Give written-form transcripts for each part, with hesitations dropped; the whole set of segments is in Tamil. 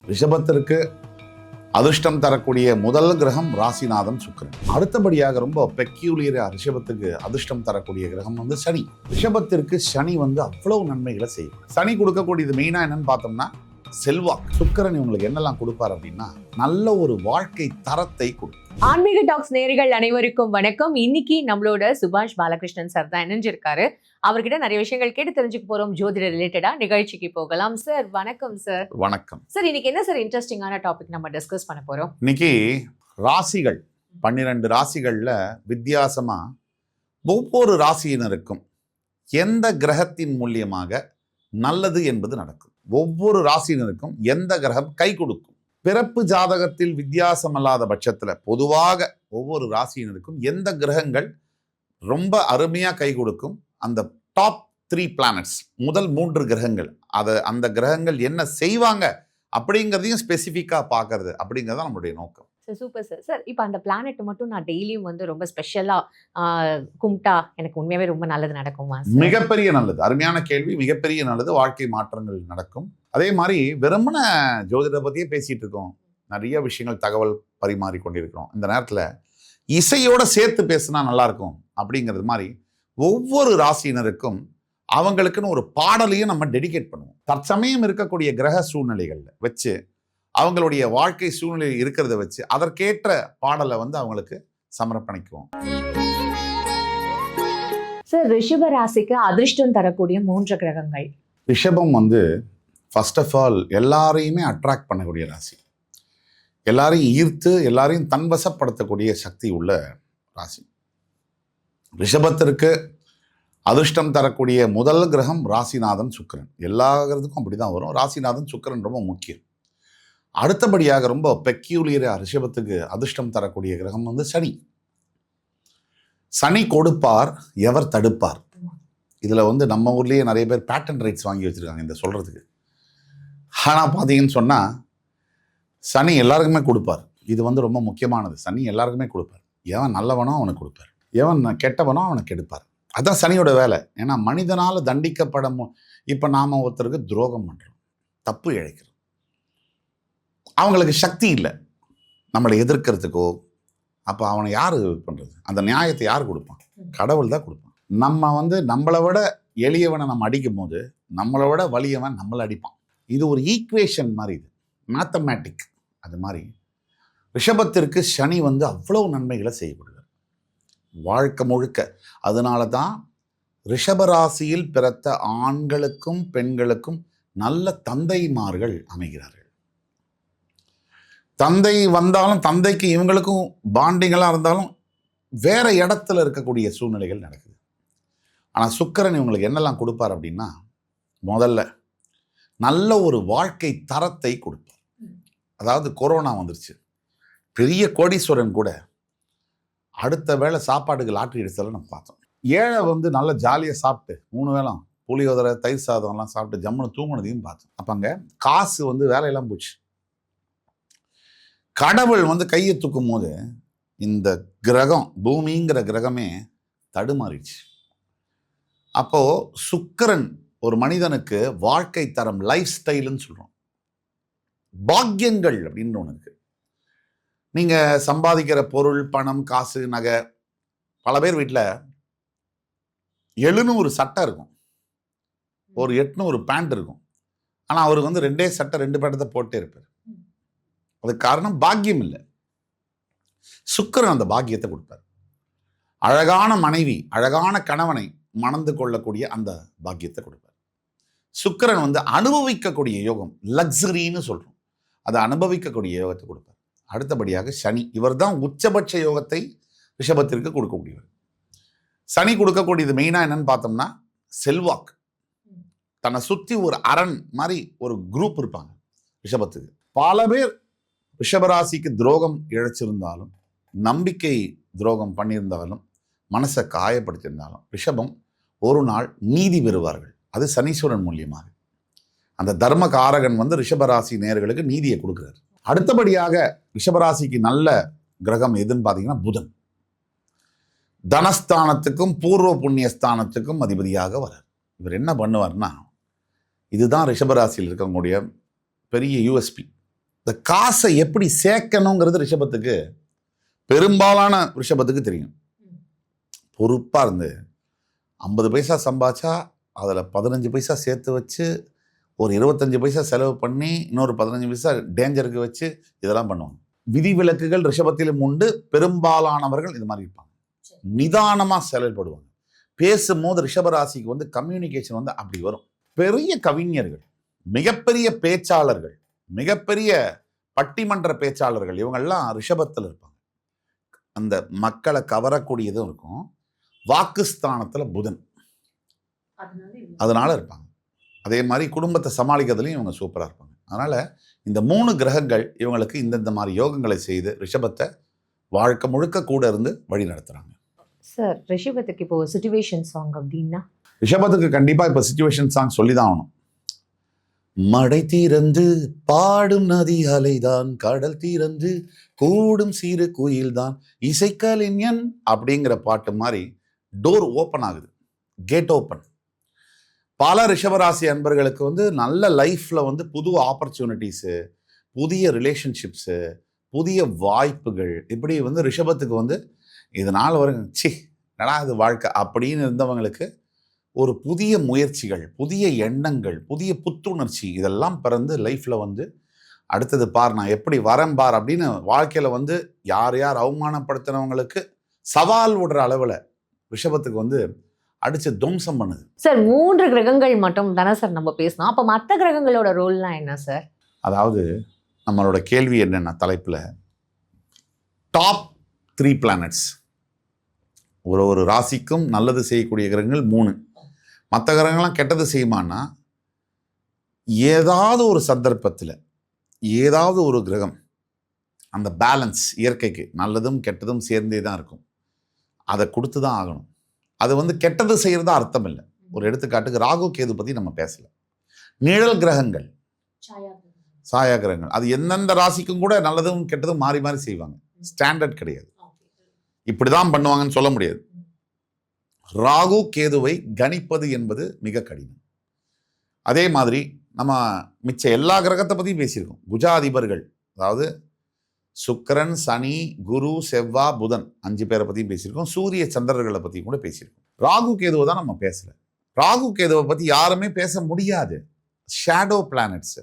ரிஷபத்திற்கு அதிர்ஷ்டம் தரக்கூடிய முதல் கிரகம் ராசிநாதன் சுக்கிரன். அடுத்தபடியாக ரொம்ப பெக்யூலியரா ரிஷபத்துக்கு அதிர்ஷ்டம் தரக்கூடிய கிரகம் வந்து சனி. ரிஷபத்திற்கு சனி வந்து அவ்வளவு நன்மைகளை செய்யும். சனி கொடுக்கக்கூடியது மெயினா என்னன்னு பார்த்தோம்னா செல்வாக்கு. சுக்கிரன் இவங்களுக்கு என்னெல்லாம் கொடுப்பார் அப்படின்னா நல்ல ஒரு வாழ்க்கை தரத்தை கொடுக்கும். ஆன்மீக டாக்ஸ் நேயர்கள் அனைவருக்கும் வணக்கம். இன்னைக்கு நம்மளோட சுபாஷ் பாலகிருஷ்ணன் சார் தான் இணைஞ்சிருக்காரு. அவர்கிட்ட நிறைய விஷயங்கள் கேட்டு தெரிஞ்சுக்க போறோம் ஜோதிட ரிலேட்டடா. நிகழ்ச்சிக்கு போகலாம். சார் வணக்கம். சார் வணக்கம் சார். இன்னைக்கு என்ன சார் இன்ட்ரெஸ்டிங்கான டாபிக் நம்ம டிஸ்கஸ் பண்ண போறோம்? இன்னைக்கு ராசிகள் 12 ராசிகள்ல வித்தியாசமா ஒவ்வொரு ராசியினருக்கும் எந்த கிரகத்தின் மூலியமாக நல்லது என்பது நடக்கும். ஒவ்வொரு ராசியினருக்கும் எந்த கிரகம் கை கொடுக்கும். பிறப்பு ஜாதகத்தில் வித்தியாசம் அல்லாத பட்சத்துல பொதுவாக ஒவ்வொரு ராசியினருக்கும் எந்த கிரகங்கள் ரொம்ப அருமையா கை கொடுக்கும், அந்த டாப் 3 பிளானட்ஸ், முதல் 3 கிரகங்கள், அந்த கிரகங்கள் என்ன செய்வாங்க அப்படிங்கிறதையும் ஸ்பெசிஃபிக்கா பார்க்கறது அப்படிங்கிறது நம்மளுடைய நோக்கம். Super sir. சார் இப்போ அந்த பிளானட் மட்டும் நான் டெய்லியும் வந்து ரொம்ப ஸ்பெஷலா கும்பிட்டா எனக்கு உண்மையாவே ரொம்ப நல்லது நடக்குமா? மிகப்பெரிய நல்லது. அருமையான கேள்வி. மிகப்பெரிய நல்லது. வாழ்க்கை மாற்றங்கள் நடக்கும். அதே மாதிரி வெறுமன ஜோதிட பத்தியே பேசிட்டு இருக்கோம். நிறைய விஷயங்கள் தகவல் பரிமாறி கொண்டிருக்கிறோம். இந்த நேரத்துல இசையோட சேர்த்து பேசினா நல்லா இருக்கும் அப்படிங்கிறது மாதிரி ஒவ்வொரு ராசியினருக்கும் அவங்களுக்குன்னு ஒரு பாடலையும் நம்ம டெடிகேட் பண்ணுவோம். தற்சமயம் இருக்கக்கூடிய கிரக சூழ்நிலைகள்ல வச்சு அவங்களுடைய வாழ்க்கை சூழ்நிலை இருக்கிறத வச்சு அதற்கேற்ற பாடலை வந்து அவங்களுக்கு சமர்ப்பணிக்குவோம். சார், ரிஷப ராசிக்கு அதிர்ஷ்டம் தரக்கூடிய 3 கிரகங்கள். ரிஷபம் வந்து ஃபர்ஸ்ட் ஆஃப் ஆல் எல்லாரையுமே அட்ராக்ட் பண்ணக்கூடிய ராசி. எல்லாரையும் ஈர்த்து எல்லாரையும் தன்வசப்படுத்தக்கூடிய சக்தி உள்ள ராசி. ரிஷபத்திற்கு அதிர்ஷ்டம் தரக்கூடிய முதல் கிரகம் ராசிநாதன் சுக்கிரன். எல்லா கிரகத்துக்கும் அப்படிதான் வரும். ராசிநாதன் சுக்கிரன் ரொம்ப முக்கியம். அடுத்தபடியாக ரொம்ப பெக்யூலியரா ரிஷபத்துக்கு அதிர்ஷ்டம் தரக்கூடிய கிரகம் வந்து சனி. சனி கொடுப்பார், எவர் தடுப்பார். இதுல வந்து நம்ம ஊர்லயே நிறைய பேர் பேட்டன் ரைட்ஸ் வாங்கி வச்சிருக்காங்க இந்த சொல்றதுக்கு. ஆனா பாத்தீங்கன்னு சொன்னா சனி எல்லாருக்குமே கொடுப்பார். இது வந்து ரொம்ப முக்கியமானது. சனி எல்லாருக்குமே கொடுப்பார். எவன் நல்லவனோ அவனுக்கு கொடுப்பார், எவன் கெட்டவனோ அவனுக்கு கெடுப்பார். அதான் சனியோட வேலை. ஏன்னா மனிதனால தண்டிக்கப்பட இப்ப நாம ஒருத்தருக்கு துரோகம் பண்றோம், தப்பு இழைக்கிறோம், அவங்களுக்கு சக்தி இல்லை நம்மளை எதிர்க்கிறதுக்கோ. அப்போ அவனை யார் பண்ணுறது? அந்த நியாயத்தை யார் கொடுப்பான்? கடவுள் தான் கொடுப்பான். நம்ம வந்து நம்மளை விட எளியவனை நம்ம அடிக்கும் போது நம்மளை விட வலியவன் நம்மளை அடிப்பான். இது ஒரு ஈக்குவேஷன் மாதிரி, இது மேத்தமேட்டிக். அது மாதிரி ரிஷபத்திற்கு சனி வந்து அவ்வளோ நன்மைகளை செய்யப்படுகிறார் வாழ்க்கை முழுக்க. அதனால தான் ரிஷபராசியில் பிறத்த ஆண்களுக்கும் பெண்களுக்கும் நல்ல தந்தைமார்கள் அமைகிறார்கள். தந்தை வந்தாலும் தந்தைக்கு இவங்களுக்கும் பாண்டிங்கெல்லாம் இருந்தாலும் வேற இடத்துல இருக்கக்கூடிய சூழ்நிலைகள் நடக்குது. ஆனால் சுக்கிரன் இவங்களுக்கு என்னெல்லாம் கொடுப்பார் அப்படின்னா, முதல்ல நல்ல ஒரு வாழ்க்கை தரத்தை கொடுப்பார். அதாவது கொரோனா வந்துருச்சு, பெரிய கோடீஸ்வரன் கூட அடுத்த வேளை சாப்பாட்டுக்கு லாட்டரி அடிச்சதெல்லாம் நம்ம பார்த்தோம். ஏழை வந்து நல்ல ஜாலியாக சாப்பிட்டு 3 வேளை புளியோதரை தயிர் சாதம்லாம் சாப்பிட்டு ஜம்முன்னு தூங்குனதையும் பார்த்தோம். அப்போ அங்கே காசு வந்து வேலையெல்லாம் போச்சு. கடவுள் வந்து கையை தூக்கும் போது இந்த கிரகம், பூமிங்கிற கிரகமே தடுமாறிடுச்சு. அப்போ சுக்கிரன் ஒரு மனிதனுக்கு வாழ்க்கை தரம், லைஃப் ஸ்டைல்னு சொல்றோம், பாக்கியங்கள் அப்படின்னு ஒன்று இருக்கு. நீங்க சம்பாதிக்கிற பொருள், பணம், காசு, நகை. பல பேர் வீட்டில் 700 சட்டை இருக்கும், ஒரு 800 பேண்ட் இருக்கும். ஆனால் அவருக்கு வந்து 2 சட்டை 2 பேண்டத்தை போட்டே இருப்பார். அதுக்கு காரணம் பாக்கியம் இல்லை. சுக்கிரன் அந்த பாக்கியத்தை கொடுப்பார். அழகான மனைவி, அழகான கணவனை மணந்து கொள்ளக்கூடிய அந்த பாக்கியத்தை கொடுப்பார். சுக்கிரன் வந்து அனுபவிக்கக்கூடிய யோகம், லக்ஸரின்னு சொல்றோம், அதை அனுபவிக்கக்கூடிய யோகத்தை கொடுப்பார். அடுத்தபடியாக சனி, இவர் தான் உச்சபட்ச யோகத்தை ரிஷபத்திற்கு கொடுக்கக்கூடியவர். சனி கொடுக்கக்கூடியது மெயினா என்னன்னு பார்த்தோம்னா செல்வாக்கு. தன்னை சுத்தி ஒரு அரண் மாதிரி ஒரு குரூப் இருப்பாங்க ரிஷபத்துக்கு. பல பேர் ரிஷபராசிக்கு துரோகம் இழைச்சிருந்தாலும், நம்பிக்கை துரோகம் பண்ணியிருந்தாலும், மனசை காயப்படுத்தியிருந்தாலும் ரிஷபம் ஒரு நாள் நீதி பெறுவார்கள். அது சனீஸ்வரன் மூலியமாக. அந்த தர்ம காரகன் வந்து ரிஷபராசி நேயர்களுக்கு நீதியை கொடுக்கிறார். அடுத்தபடியாக ரிஷபராசிக்கு நல்ல கிரகம் எதுன்னு பார்த்தீங்கன்னா புதன். தனஸ்தானத்துக்கும் பூர்வ புண்ணியஸ்தானத்துக்கும் அதிபதியாக வரார். இவர் என்ன பண்ணுவார்னா, இதுதான் ரிஷபராசியில் இருக்கக்கூடிய பெரிய யூஎஸ்பி. இந்த காசை எப்படி சேர்க்கணுங்கிறது ரிஷபத்துக்கு, பெரும்பாலான ரிஷபத்துக்கு தெரியும். பொறுப்பாக இருந்து 50 பைசா சம்பாதிச்சா அதில் 15 பைசா சேர்த்து வச்சு ஒரு 25 பைசா செலவு பண்ணி இன்னொரு 15 பைசா டேஞ்சருக்கு வச்சு இதெல்லாம் பண்ணுவாங்க. விதிவிலக்குகள் ரிஷபத்திலும் உண்டு. பெரும்பாலானவர்கள் இது மாதிரி இருப்பாங்க. நிதானமாக செயல்படுவாங்க. பேசும்போது ரிஷபராசிக்கு வந்து கம்யூனிகேஷன் வந்து அப்படி வரும். பெரிய கவிஞர்கள், மிகப்பெரிய பேச்சாளர்கள், மிகப்பெரிய பட்டிமன்ற பேச்சாளர்கள், இவங்கெல்லாம் ரிஷபத்தில் இருப்பாங்க. அந்த மக்களை கவரக்கூடியதும் இருக்கும். வாக்குஸ்தானத்தில் புதன், அதனால இருப்பாங்க. அதே மாதிரி குடும்பத்தை சமாளிக்கிறதுலையும் இவங்க சூப்பராக இருப்பாங்க. அதனால இந்த 3 கிரகங்கள் இவங்களுக்கு இந்தந்த மாதிரி யோகங்களை செய்து ரிஷபத்தை வாழ்க்கை முழுக்க கூட இருந்து வழி நடத்துறாங்க. சார், ரிஷபத்துக்கு இப்போ சிச்சுவேஷன் சாங் அப்படின்னா, ரிஷபத்துக்கு கண்டிப்பா இப்ப சிச்சுவேஷன் சாங் சொல்லிதான் ஆகணும். மடை தீரந்து பாடும் நதி அலைதான், கடல் தீரந்து கூடும் சிறு குயில்தான், இசைக்கலைஞன் அப்படிங்கிற பாட்டு மாதிரி டோர் ஓப்பன் ஆகுது, கேட் ஓப்பன். பல ரிஷபராசி அன்பர்களுக்கு வந்து நல்ல லைஃப்ல வந்து புது ஆப்பர்ச்சுனிட்டிஸு, புதிய ரிலேஷன்ஷிப்ஸு, புதிய வாய்ப்புகள், இப்படி வந்து ரிஷபத்துக்கு வந்து இதனால் வருங்க என்னடா இது வாழ்க்கை அப்படின்னு இருந்தவங்களுக்கு ஒரு புதிய முயற்சிகள், புதிய எண்ணங்கள், புதிய புத்துணர்ச்சி இதெல்லாம் பிறந்து லைஃப்ல வந்து அடுத்தது பார் நான் எப்படி வரேன் பார் அப்படின்னு வாழ்க்கையில வந்து யார் யார் அவமானப்படுத்தினவங்களுக்கு சவால் விடுற அளவில் ரிஷபத்துக்கு வந்து அடிச்சு துவம்சம் பண்ணுது. சார் 3 கிரகங்கள் மட்டும் தானே சார் நம்ம பேசணும். அப்போ மற்ற கிரகங்களோட ரோல்லாம் என்ன சார்? அதாவது நம்மளோட கேள்வி என்னென்ன தலைப்பில் டாப் 3 பிளானட்ஸ், ஒரு ராசிக்கும் நல்லது செய்யக்கூடிய கிரகங்கள் 3. மற்ற கிரகங்கள்லாம் கெட்டது செய்யுமானா, ஏதாவது ஒரு சந்தர்ப்பத்தில் ஏதாவது ஒரு கிரகம் அந்த பேலன்ஸ், இயற்கைக்கு நல்லதும் கெட்டதும் சேர்ந்தே தான் இருக்கும், அதை கொடுத்து தான் ஆகணும். அது வந்து கெட்டது செய்யறதா அர்த்தம் இல்லை. ஒரு எடுத்துக்காட்டுக்கு ராகு கேது பற்றி நம்ம பேசல. நிழல் கிரகங்கள், சாயா கிரகங்கள், அது எந்தெந்த ராசிக்கும் கூட நல்லதும் கெட்டதும் மாறி மாறி செய்வாங்க. ஸ்டாண்டர்ட் கிடையாது, இப்படிதான் பண்ணுவாங்கன்னு சொல்ல முடியாது. ராகு கேதுவை கணிப்பது என்பது மிக கடினம். அதே மாதிரி நம்ம மிச்ச எல்லா கிரகத்தை பற்றியும் பேசியிருக்கோம். புஜாதிபர்கள், அதாவது சுக்கிரன், சனி, குரு, செவ்வாய், புதன் 5 பேரை பற்றியும் பேசியிருக்கோம். சூரிய சந்திரர்களை பற்றியும் கூட பேசியிருக்கோம். ராகு கேதுவை தான் நம்ம பேசல. ராகு கேதுவை பற்றி யாருமே பேச முடியாது. ஷேடோ பிளானட்ஸ்,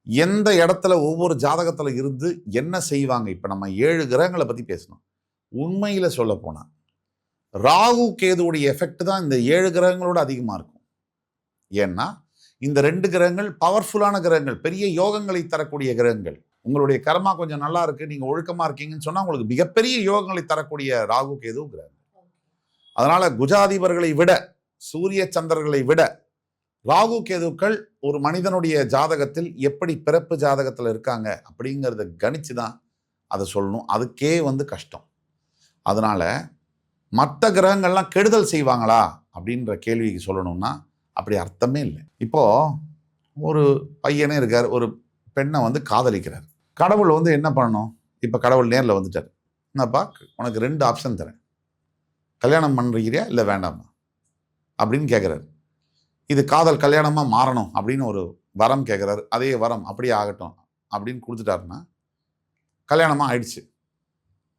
எந்த இடத்துல ஒவ்வொரு ஜாதகத்தில் இருந்து என்ன செய்வாங்க. இப்போ நம்ம 7 கிரகங்களை பற்றி பேசணும். உண்மையில் சொல்ல போனால் ராகு கேதுவுடைய எஃபெக்ட் தான் இந்த 7 கிரகங்களோட அதிகமாக இருக்கும். ஏன்னா இந்த 2 கிரகங்கள் பவர்ஃபுல்லான கிரகங்கள், பெரிய யோகங்களை தரக்கூடிய கிரகங்கள். உங்களுடைய கர்மா கொஞ்சம் நல்லா இருக்கு, நீங்க ஒழுக்கமா இருக்கீங்கன்னு சொன்னா உங்களுக்கு மிகப்பெரிய யோகங்களை தரக்கூடிய ராகு கேது கிரகங்கள். அதனால குஜாதிபர்களை விட, சூரிய சந்திரர்களை விட ராகு கேதுக்கள் ஒரு மனிதனுடைய ஜாதகத்தில் எப்படி பிறப்பு ஜாதகத்தில் இருக்காங்க அப்படிங்கிறத கணிச்சு தான் அதை சொல்லணும். அதுக்கே வந்து கஷ்டம். அதனால மற்ற கிரகங்கள்லாம் கெடுதல் செய்வாங்களா அப்படின்ற கேள்விக்கு சொல்லணும்னா அப்படி அர்த்தமே இல்லை. இப்போ ஒரு பையனே இருக்கார், ஒரு பெண்ணை வந்து காதலிக்கிறார். கடவுள் வந்து என்ன பண்ணணும்? இப்போ கடவுள் நேரில் வந்துட்டார். என்னப்பா, உனக்கு 2 ஆப்ஷன் தரேன், கல்யாணம் பண்ணுறியா இல்லை வேண்டாமா அப்படின்னு கேட்குறாரு. இது காதல் கல்யாணமாக மாறணும் அப்படின்னு ஒரு வரம் கேட்குறாரு. அதே வரம் அப்படியே ஆகட்டும் அப்படின்னு கொடுத்துட்டாருன்னா கல்யாணமாக ஆயிடுச்சு.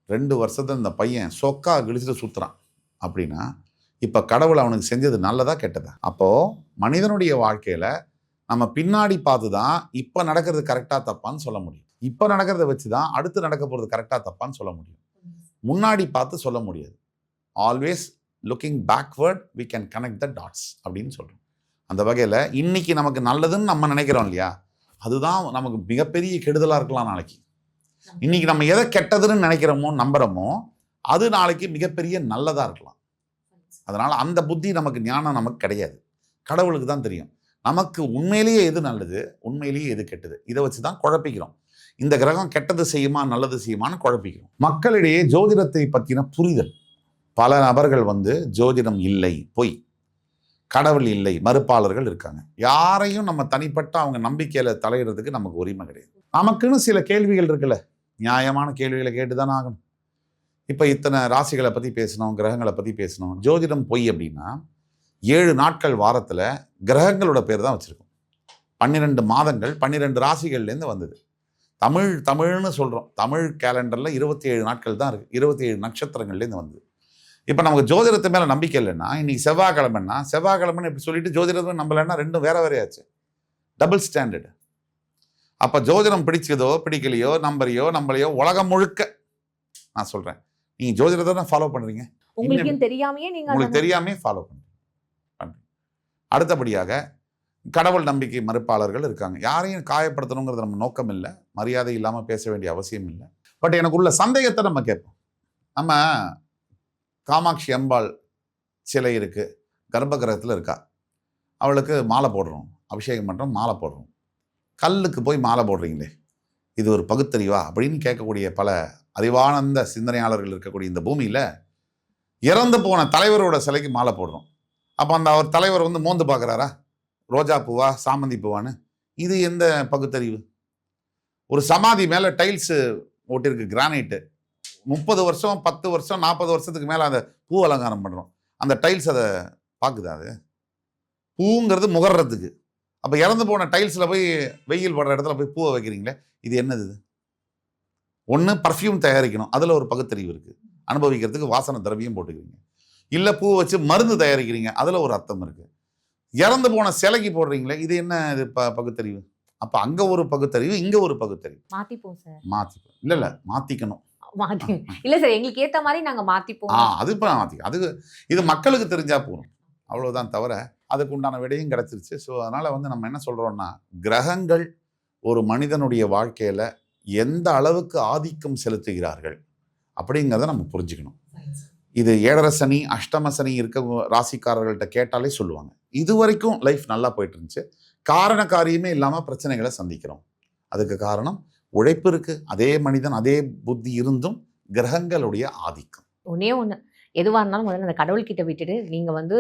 2 வருஷத்துல இந்த பையன் சொக்கா கிழிச்சிட்டு சுற்றுறான் அப்படின்னா இப்போ கடவுள் அவனுக்கு செஞ்சது நல்லதா கெட்டதா? அப்போது மனிதனுடைய வாழ்க்கையில் நம்ம பின்னாடி பார்த்து தான் இப்போ நடக்கிறது கரெக்டாக தப்பான்னு சொல்ல முடியும். இப்போ நடக்கிறத வச்சு தான் அடுத்து நடக்க போகிறது கரெக்டாக தப்பான்னு சொல்ல முடியும். முன்னாடி பார்த்து சொல்ல முடியாது. Always looking backward we can connect the dots அப்படின்னு சொல்கிறோம். அந்த வகையில் இன்னைக்கு நமக்கு நல்லதுன்னு நம்ம நினைக்கிறோம் இல்லையா, அதுதான் நமக்கு மிகப்பெரிய கெடுதலாக இருக்கலாம் நாளைக்கு. இன்னைக்கு நம்ம எதை கெட்டதுன்னு நினைக்கிறோமோ நம்புகிறோமோ அது நாளைக்கு மிகப்பெரிய நல்லதாக இருக்கலாம். அதனால் அந்த புத்தி நமக்கு, ஞானம் நமக்கு கிடையாது. கடவுளுக்கு தான் தெரியும் நமக்கு உண்மையிலேயே எது நல்லது, உண்மையிலேயே எது கெட்டது. இதை வச்சு தான் குழப்பிக்கிறோம். இந்த கிரகம் கெட்டது செய்யுமா நல்லது செய்யுமான்னு குழப்பிக்கிறோம். மக்களிடையே ஜோதிடத்தை பற்றின புரிதல், பல நபர்கள் வந்து ஜோதிடம் இல்லை, பொய், கடவுள் இல்லை, மறுப்பாளர்கள் இருக்காங்க. யாரையும் நம்ம தனிப்பட்ட அவங்க நம்பிக்கையில தலையிடுறதுக்கு நமக்கு உரிமை கிடையாது. நமக்குன்னு சில கேள்விகள் இருக்குல்ல, நியாயமான கேள்விகளை கேட்டுதானே ஆகணும். இப்போ இத்தனை ராசிகளை பற்றி பேசணும், கிரகங்களை பற்றி பேசணும். ஜோதிடம் பொய் அப்படின்னா 7 நாட்கள் வாரத்தில் கிரகங்களோட பேர் தான் வச்சுருக்கோம். 12 மாதங்கள் 12 ராசிகள்லேருந்து வந்தது. தமிழ்னு சொல்கிறோம். தமிழ் கேலண்டரில் 27 நாட்கள் தான் இருக்குது. 27 நட்சத்திரங்கள்லேருந்து வந்து இப்போ நமக்கு ஜோதிடத்து மேலே நம்பிக்கை இல்லைன்னா, இன்னைக்கு செவ்வாய்க்கிழமைன்னு இப்படி சொல்லிட்டு ஜோதிடத்தை நம்பலைன்னா ரெண்டும் வேற வேறையாச்சு. Double standard. அப்போ ஜோதிடம் பிடிச்சதோ பிடிக்கலையோ நம்மளையோ உலகம் முழுக்க நான் சொல்கிறேன், நீங்கள் ஜோதிடத்தை தான் ஃபாலோ பண்ணுறீங்க. உங்களுக்கு தெரியாமே ஃபாலோ பண்ணுறீங்க. அடுத்தபடியாக கடவுள் நம்பிக்கை மறுப்பாளர்கள் இருக்காங்க. யாரையும் காயப்படுத்தணுங்கிறது நம்ம நோக்கம் இல்லை, மரியாதை இல்லாமல் பேச வேண்டிய அவசியம் இல்லை. பட் எனக்கு உள்ள சந்தேகத்தை நம்ம கேட்போம். நம்ம காமாட்சி அம்பாள் சிலை இருக்கு, கர்ப்பகிரகத்தில் இருக்கா, அவளுக்கு மாலை போடுறோம், அபிஷேகம் பண்ணுறோம், மாலை போடுறோம். கல்லுக்கு போய் மாலை போடுறீங்களே, இது ஒரு பகுத்தறிவா அப்படின்னு கேட்கக்கூடிய பல அறிவானந்த சிந்தனையாளர்கள் இருக்கக்கூடிய இந்த பூமியில் இறந்து போன தலைவரோட சிலைக்கு மாலை போடுறோம். அப்போ அந்த அவர் தலைவர் வந்து மோந்து பார்க்குறாரா, ரோஜா பூவா சாமந்தி பூவான்னு? இது எந்த பகுத்தறிவு? ஒரு சமாதி மேலே டைல்ஸு ஓட்டிருக்கு, கிரானைட்டு. 30 வருஷம் 10 வருஷம் 40 வருஷத்துக்கு மேலே அந்த பூ அலங்காரம் பண்ணுறோம். அந்த டைல்ஸ் அதை பார்க்குதா? அது பூங்கிறது முகர்றதுக்கு. அப்போ இறந்து போன டைல்ஸில் போய் வெயில் படுற இடத்துல போய் பூவை வைக்கிறீங்களே, இது என்னது? இது ஒன்று பர்ஃப்யூம் தயாரிக்கணும், அதில் ஒரு பகுத்தறிவு இருக்குது, அனுபவிக்கிறதுக்கு வாசனை திரவியம் போட்டுக்கிறீங்க. இல்லை பூ வச்சு மருந்து தயாரிக்கிறீங்க, அதில் ஒரு அர்த்தம் இருக்குது. இறந்து போன சிலைக்கு போடுறீங்களே, இது என்ன? இது பகுத்தறிவு. அப்போ அங்கே ஒரு பகுத்தறிவு, இங்கே ஒரு பகுத்தறிவு. மாற்றிப்போம் சார். மாற்றிப்போம் இல்லை மாற்றிக்கணும். இல்ல சார், எங்களுக்கு ஏத்த மாதிரி நாங்க மாத்திப்போம். அது இப்போ மாற்றிக்க, அது இது மக்களுக்கு தெரிஞ்சா போகணும், அவ்வளோதான். தவிர அதுக்கு உண்டான விடையும் கிடைச்சிருச்சு. ஸோ அதனால் வந்து நம்ம என்ன சொல்கிறோம்னா, கிரகங்கள் ஒரு மனிதனுடைய வாழ்க்கையில் எந்த அளவுக்கு ஆதிக்கம் செலுத்துகிறார்கள் அப்படிங்கிறத நம்ம புரிஞ்சுக்கணும். இது 7.5 சனி அஷ்டம சனி இருக்க ராசிக்காரர்கள்ட்ட கேட்டாலே சொல்லுவாங்க, இது வரைக்கும் லைஃப் நல்லா போயிட்டு இருந்துச்சு, காரண காரியமே இல்லாமல் பிரச்சனைகளை சந்திக்கிறோம். அதுக்கு காரணம் உழைப்பு இருக்கு, அதே மனிதன் அதே புத்தி இருந்தும் கிரகங்களுடைய ஆதிக்கம். ஒன்னே ஒண்ணு, எதுவா இருந்தாலும் முதல்ல அந்த கடவுள்கிட்ட விட்டுட்டு நீங்க வந்து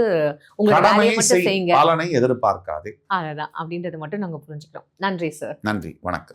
உங்களோட வேலையை மட்டும் செய்யுங்க, பலனை எதிர்பார்க்காதே. அதான் அப்படின்றது மட்டும் நாங்க புரிஞ்சுக்கிறோம். நன்றி சார். நன்றி, வணக்கம்.